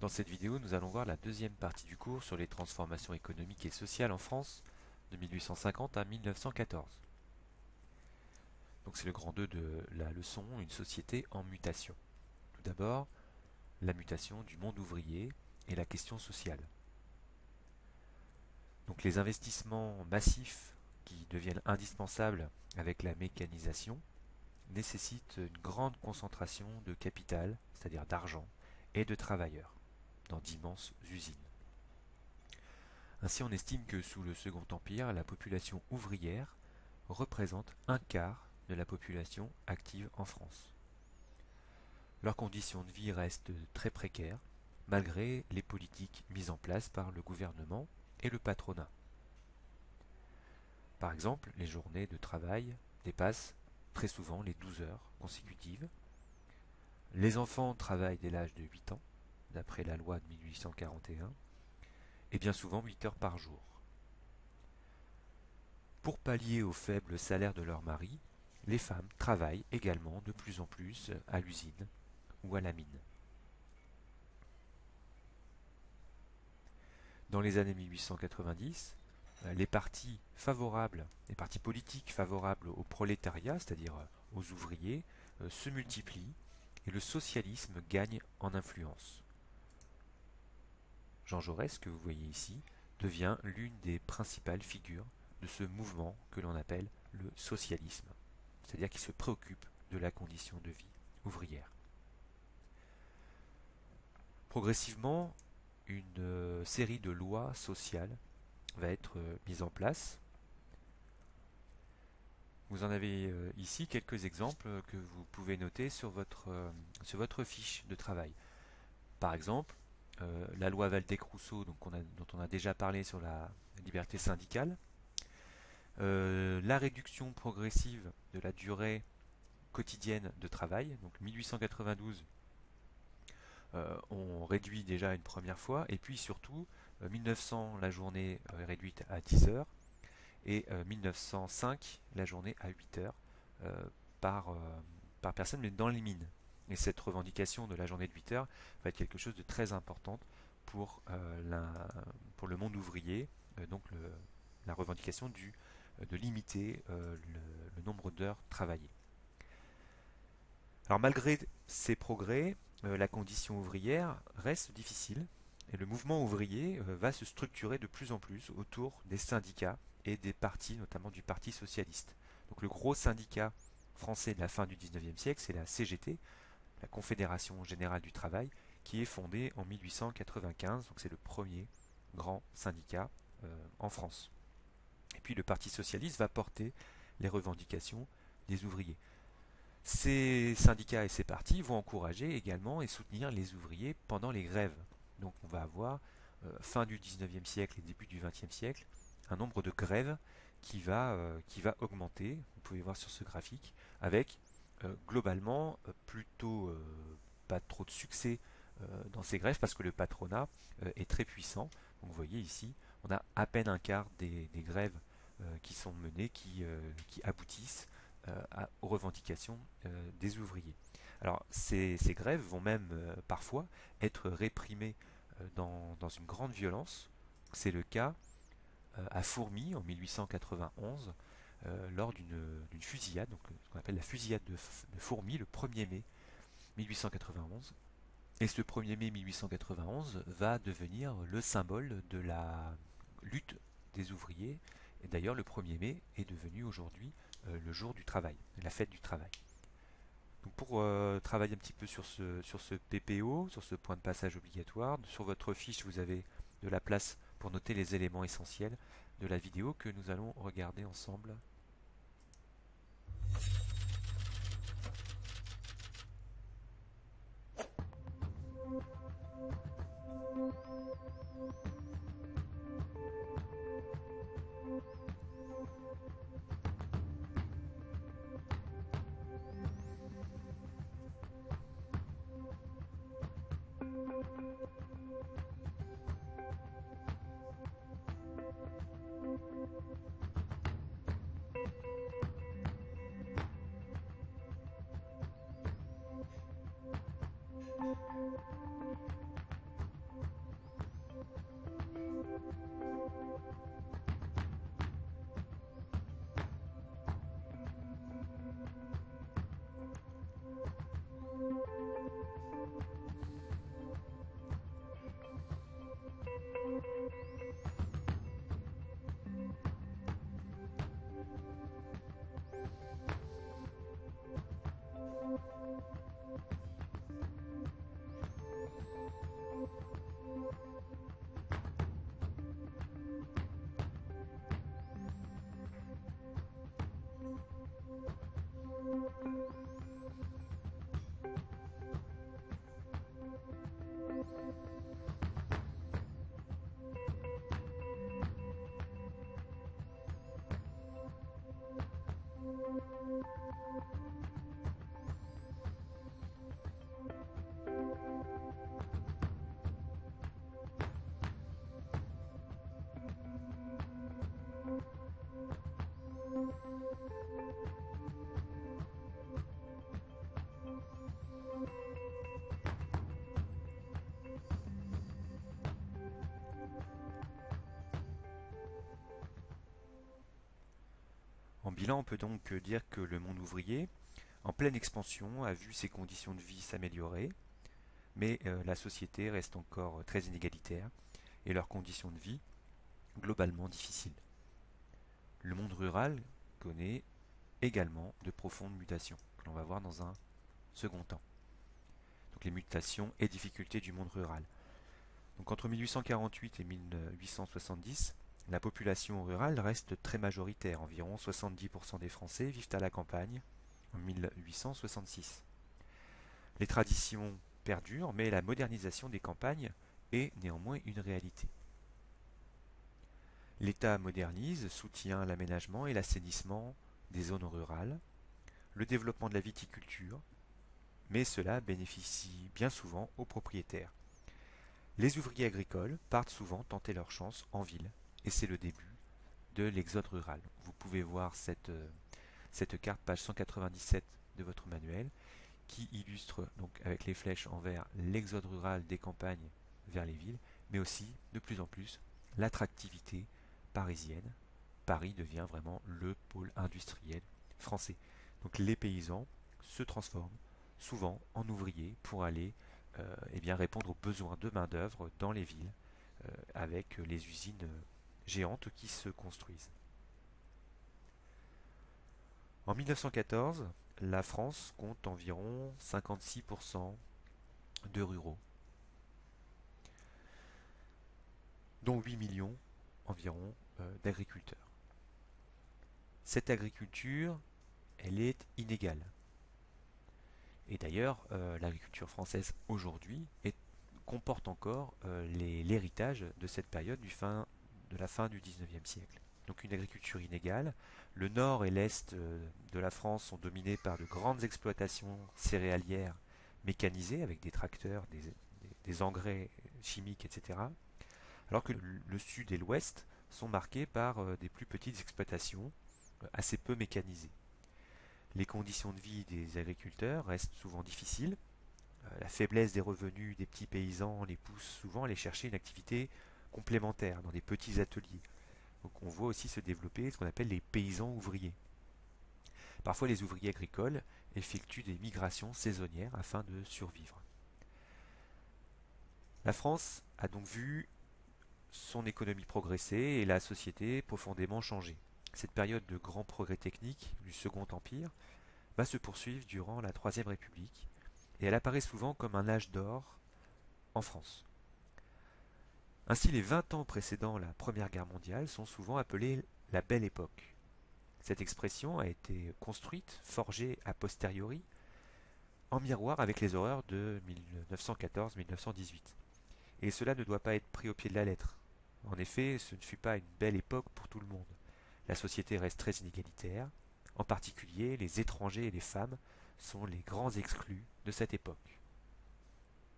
Dans cette vidéo, nous allons voir la deuxième partie du cours sur les transformations économiques et sociales en France de 1850 à 1914. Donc c'est le grand 2 de la leçon, une société en mutation. Tout d'abord, la mutation du monde ouvrier et la question sociale. Donc les investissements massifs qui deviennent indispensables avec la mécanisation nécessitent une grande concentration de capital, c'est-à-dire d'argent, et de travailleurs, dans d'immenses usines. Ainsi, on estime que sous le Second Empire, la population ouvrière représente un quart de la population active en France. Leurs conditions de vie restent très précaires, malgré les politiques mises en place par le gouvernement et le patronat. Par exemple, les journées de travail dépassent très souvent les 12 heures consécutives. Les enfants travaillent dès l'âge de 8 ans, d'après la loi de 1841, et bien souvent 8 heures par jour. Pour pallier au faible salaire de leur mari, les femmes travaillent également de plus en plus à l'usine ou à la mine. Dans les années 1890, les partis politiques favorables au prolétariat, c'est-à-dire aux ouvriers, se multiplient et le socialisme gagne en influence. Jean Jaurès, que vous voyez ici, devient l'une des principales figures de ce mouvement que l'on appelle le socialisme, c'est-à-dire qui se préoccupe de la condition de vie ouvrière. Progressivement, une série de lois sociales va être mise en place. Vous en avez ici quelques exemples que vous pouvez noter sur votre fiche de travail. Par exemple, la loi Valdec-Rousseau, dont on a déjà parlé sur la liberté syndicale, la réduction progressive de la durée quotidienne de travail, donc 1892, on réduit déjà une première fois, et puis surtout, 1900, la journée est réduite à 10 heures, et 1905, la journée à 8 heures euh, par, euh, par personne, mais dans les mines. Et cette revendication de la journée de 8 heures va être quelque chose de très important pour le monde ouvrier, la revendication de limiter le nombre d'heures travaillées. Alors malgré ces progrès, la condition ouvrière reste difficile et le mouvement ouvrier va se structurer de plus en plus autour des syndicats et des partis, notamment du Parti socialiste. Donc le gros syndicat français de la fin du 19e siècle, c'est la CGT, la Confédération générale du travail, qui est fondée en 1895, donc c'est le premier grand syndicat en France. Et puis le Parti socialiste va porter les revendications des ouvriers. Ces syndicats et ces partis vont encourager également et soutenir les ouvriers pendant les grèves. Donc on va avoir, fin du 19e siècle et début du 20e siècle, un nombre de grèves qui va augmenter, vous pouvez voir sur ce graphique, avec globalement plutôt pas trop de succès dans ces grèves parce que le patronat est très puissant. Donc vous voyez ici, on a à peine un quart des grèves qui sont menées qui aboutissent aux revendications des ouvriers. Alors ces grèves vont même parfois être réprimées dans une grande violence. C'est le cas à Fourmi en 1891 lors d'une fusillade, donc ce qu'on appelle la fusillade de Fourmi le 1er mai 1891. Et ce 1er mai 1891 va devenir le symbole de la lutte des ouvriers. Et d'ailleurs, le 1er mai est devenu aujourd'hui le jour du travail, la fête du travail. Donc pour travailler un petit peu sur ce PPO, sur ce point de passage obligatoire, sur votre fiche, vous avez de la place pour noter les éléments essentiels de la vidéo que nous allons regarder ensemble. bilan, on peut donc dire que le monde ouvrier, en pleine expansion, a vu ses conditions de vie s'améliorer, mais la société reste encore très inégalitaire et leurs conditions de vie globalement difficiles. Le monde rural connaît également de profondes mutations, que l'on va voir dans un second temps. Donc les mutations et difficultés du monde rural. Donc entre 1848 et 1870, la population rurale reste très majoritaire. Environ 70% des Français vivent à la campagne en 1866. Les traditions perdurent, mais la modernisation des campagnes est néanmoins une réalité. L'État modernise, soutient l'aménagement et l'assainissement des zones rurales, le développement de la viticulture, mais cela bénéficie bien souvent aux propriétaires. Les ouvriers agricoles partent souvent tenter leur chance en ville, et c'est le début de l'exode rural. Vous pouvez voir cette carte, page 197 de votre manuel, qui illustre donc avec les flèches en vert l'exode rural des campagnes vers les villes, mais aussi de plus en plus l'attractivité parisienne. Paris devient vraiment le pôle industriel français. Donc les paysans se transforment souvent en ouvriers pour aller eh bien, répondre aux besoins de main-d'œuvre dans les villes avec les usines géantes qui se construisent. En 1914, la France compte environ 56% de ruraux, dont 8 millions environ d'agriculteurs. Cette agriculture, elle est inégale. Et d'ailleurs, l'agriculture française aujourd'hui comporte encore l'héritage de cette période de la fin du XIXe siècle. Donc une agriculture inégale. Le nord et l'est de la France sont dominés par de grandes exploitations céréalières mécanisées avec des tracteurs, des engrais chimiques, etc. Alors que le sud et l'ouest sont marqués par des plus petites exploitations assez peu mécanisées. Les conditions de vie des agriculteurs restent souvent difficiles. La faiblesse des revenus des petits paysans les pousse souvent à aller chercher une activité complémentaire dans des petits ateliers. Donc on voit aussi se développer ce qu'on appelle les paysans ouvriers. Parfois les ouvriers agricoles effectuent des migrations saisonnières afin de survivre. La France a donc vu son économie progresser et la société profondément changer. Cette période de grand progrès technique du Second Empire va se poursuivre durant la Troisième République et elle apparaît souvent comme un âge d'or en France. Ainsi, les 20 ans précédant la Première Guerre mondiale sont souvent appelés la Belle Époque. Cette expression a été construite, forgée a posteriori, en miroir avec les horreurs de 1914-1918. Et cela ne doit pas être pris au pied de la lettre. En effet, ce ne fut pas une belle époque pour tout le monde. La société reste très inégalitaire. En particulier, les étrangers et les femmes sont les grands exclus de cette époque.